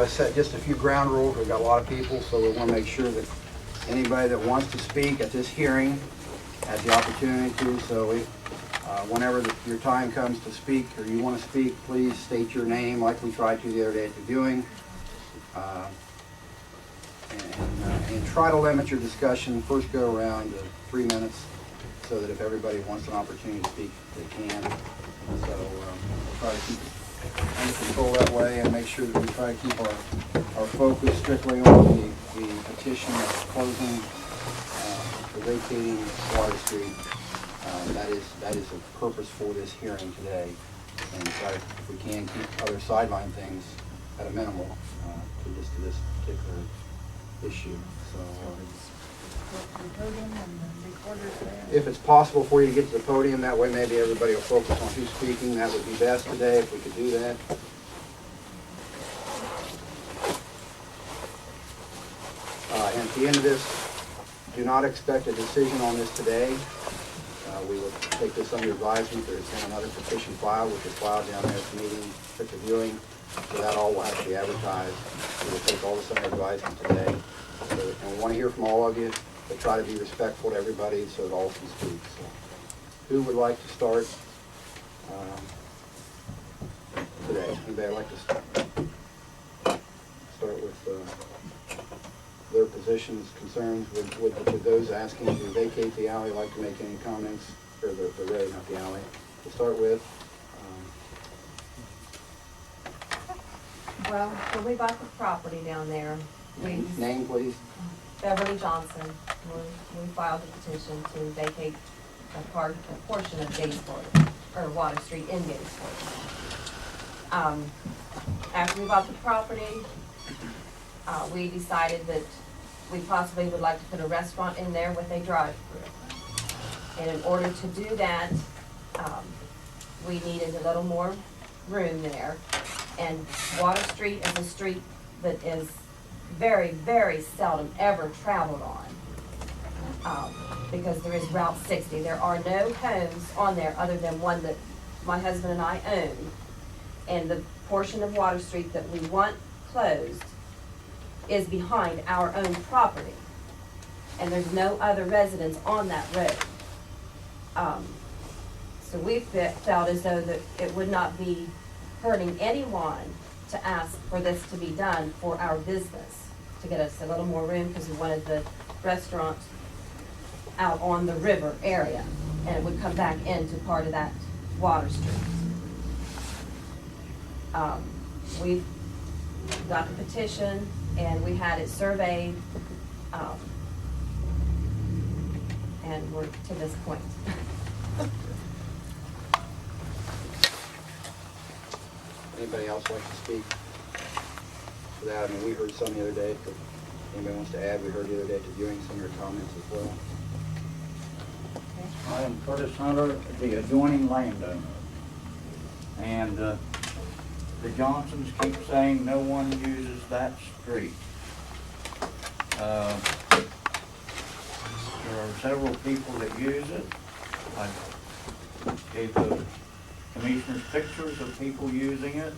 to set just a few ground rules. We've got a lot of people, so we want to make sure that anybody that wants to speak at this hearing has the opportunity to. So whenever your time comes to speak or you want to speak, please state your name like we tried to the other day at the viewing. And try to limit your discussion first go around to 3 minutes so that if everybody wants an opportunity to speak, they can. So we'll try to keep it under control that way and make sure that we try to keep our focus strictly on the petition that's closing for vacating Water Street. That is the purpose for this hearing today, and try to, if we can, keep other sideline things at a minimal to this particular issue. So if it's possible for you to get to the podium, that way maybe everybody will focus on who's speaking. That would be best today if we could do that. And at the end of this, do not expect a decision on this today. We will take this under advisement. There's been another petition filed, which is filed down there at the meeting, at the viewing. So that all will have to be advertised. We will take all this under advisement today. So, and we want to hear from all of you, but try to be respectful to everybody so that all can speak. So, who would like to start today? Anybody like to start with their positions, concerns? Would those asking to vacate the alley like to make any comments, or the road, not the alley? To start with. Well, when we bought the property down there, Name, please. Beverly Johnson, we filed a petition to vacate a portion of Gatesport, or Water Street in Gatesport. After we bought the property, we decided that we possibly would like to put a restaurant in there with a drive-through. And in order to do that, we needed a little more room there. And Water Street is a street that is very, very seldom ever traveled on, because there is Route 60. There are no homes on there other than one that my husband and I own. And the portion of Water Street that we want closed is behind our own property. And there's no other residents on that road. So we felt as though that it would not be hurting anyone to ask for this to be done for our business, to get us a little more room, because we wanted the restaurant out on the river area, and it would come back into part of that Water Street. We got the petition and we had it surveyed, and we're to this point. Anybody else like to speak to that? I mean, we heard some the other day, but anybody wants to add? We heard the other day at the viewing some of your comments as well. I am Curtis Hunter, the adjoining landowner. And the Johnsons keep saying no one uses that street. There are several people that use it. I gave the commissioners pictures of people using it,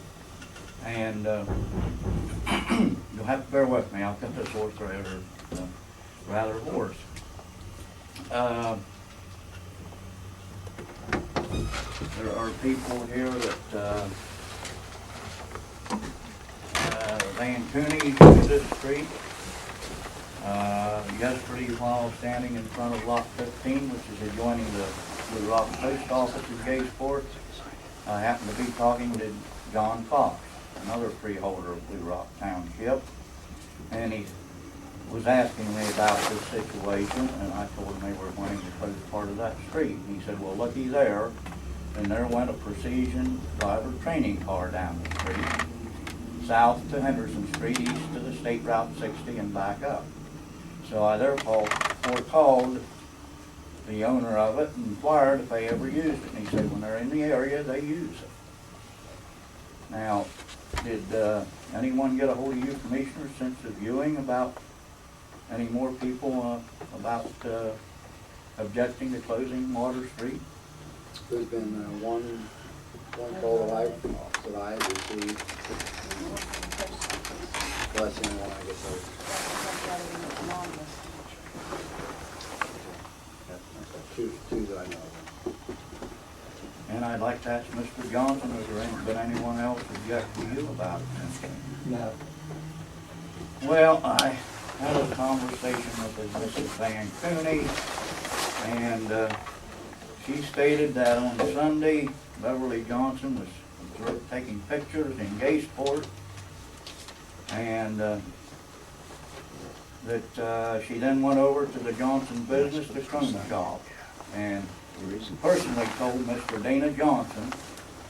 and you'll have to bear with me. I've got this horse rather hoarse. There are people here that Van Cooney uses this street. Yesterday, while standing in front of Lot 15, which is adjoining the Blue Rock Post Office in Gatesport, I happened to be talking to John Fox, another freeholder of Blue Rock Township, and he was asking me about this situation, and I told him they were wanting to close part of that street. And he said, well, looky there, and there went a Precision driver training car down the street, south to Henderson Street, east to the State Route 60, and back up. So I therefore called the owner of it and inquired if they ever used it. And he said when they're in the area, they use it. Now, did anyone get a hold of you commissioners since the viewing about any more people about objecting to closing Water Street? There's been one call that I received. unless anyone, I guess, two that I know of. And I'd like to ask Mr. Johnson, has there been anyone else object to you about it? No. Well, I had a conversation with Mrs. Van Cooney, and she stated that on Sunday, Beverly Johnson was observed taking pictures in Gaysport, and that she then went over to the Johnson business, the Chrome Shop, and personally told Mr. Dana Johnson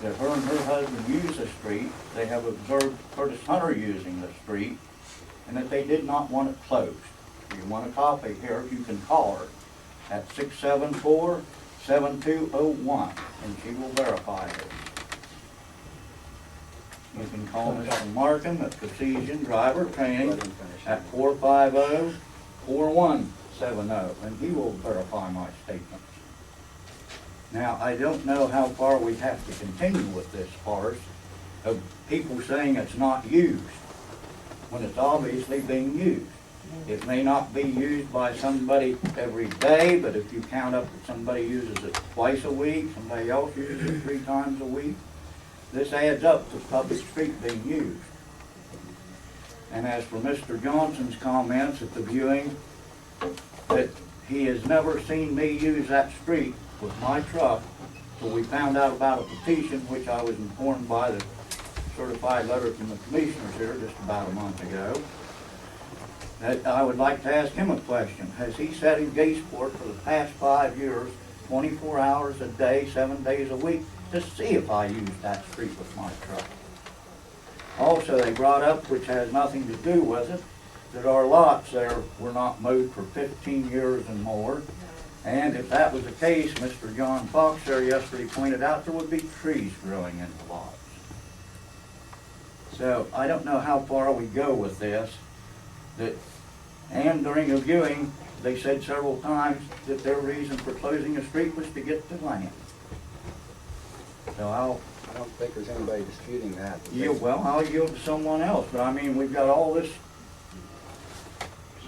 that her and her husband use the street. They have observed Curtis Hunter using the street, and that they did not want it closed. If you want a copy here, you can call her at 674-7201, and she will verify it. You can call Mr. Markham at Precision Driver Training at 450-4170, and he will verify my statements. Now, I don't know how far we have to continue with this farce of people saying it's not used, when it's obviously being used. It may not be used by somebody every day, but if you count up that somebody uses it twice a week, somebody else uses it 3 times a week, this adds up to public street being used. And as for Mr. Johnson's comments at the viewing, that he has never seen me use that street with my truck till we found out about a petition, which I was informed by the certified letter from the commissioners here just about a month ago, that I would like to ask him a question. Has he sat in Gaysport for the past 5 years, 24 hours a day, 7 days a week, to see if I use that street with my truck? Also, they brought up, which has nothing to do with it, that our lots there were not mowed for 15 years and more. And if that was the case, Mr. John Fox there yesterday pointed out there would be trees growing in the lots. So I don't know how far we go with this. And during the viewing, they said several times that their reason for closing the street was to get the land. So I don't think there's anybody disputing that. I'll yield to someone else. But I mean, we've got all this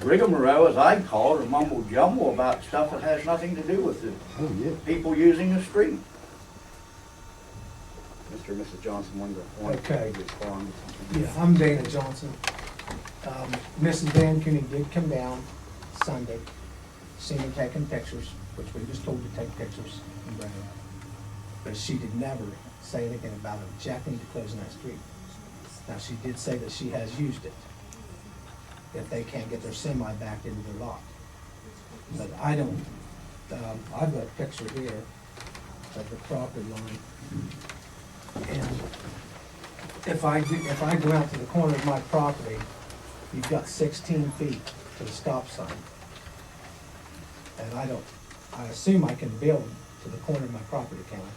rigmarole, as I'd call it, or mumble jumble about stuff that has nothing to do with the people using the street. Mr. and Mrs. Johnson wanted to Okay. respond. Yeah, I'm Dana Johnson. Mrs. Van Cooney did come down Sunday, see me taking pictures, which we just told to take pictures and bring them. But she did never say anything about objecting to closing that street. Now, she did say that she has used it if they can't get their semi back into their lot. But I don't, I've got a picture here of the property line. And if I go out to the corner of my property, you've got 16 feet to the stop sign. And I assume I can build to the corner of my property, can I?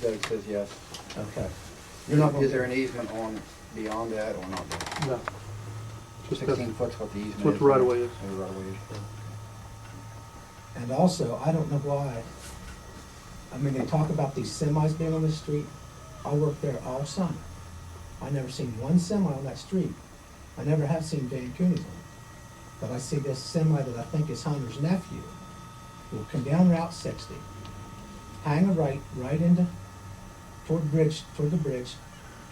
Doug says yes. Okay. You're not gonna Is there an easement on beyond that or not? No. Just 16 foot's what the easement is. what the right of way is. The right of way is. And also, I don't know why, I mean, they talk about these semis being on the street. I work there all summer. I never seen one semi on that street. I never have seen Van Cooney's on it. But I see this semi that I think is Hunter's nephew, will come down Route 60, hang a right into, toward the bridge,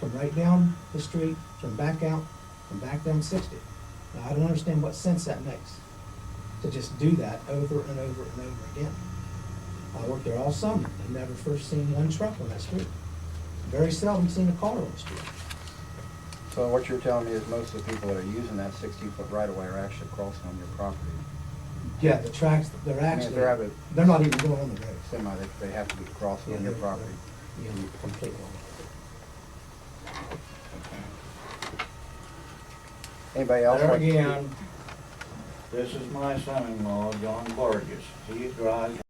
come right down the street, come back out, come back down 60. Now, I don't understand what sense that makes, to just do that over and over and over again. I worked there all summer, and never first seen one truck on that street. Very seldom seen a car on the street. So what you're telling me is most of the people that are using that 16-foot right of way are actually crossing on your property. Yeah, the tracks, they're I mean, actually, if they're having they're not even going on the road. semi, they have to be crossing on your they're- property. Yeah, completely. Anybody else? There like to speak? again, this is my son-in-law, John Burgess. He drives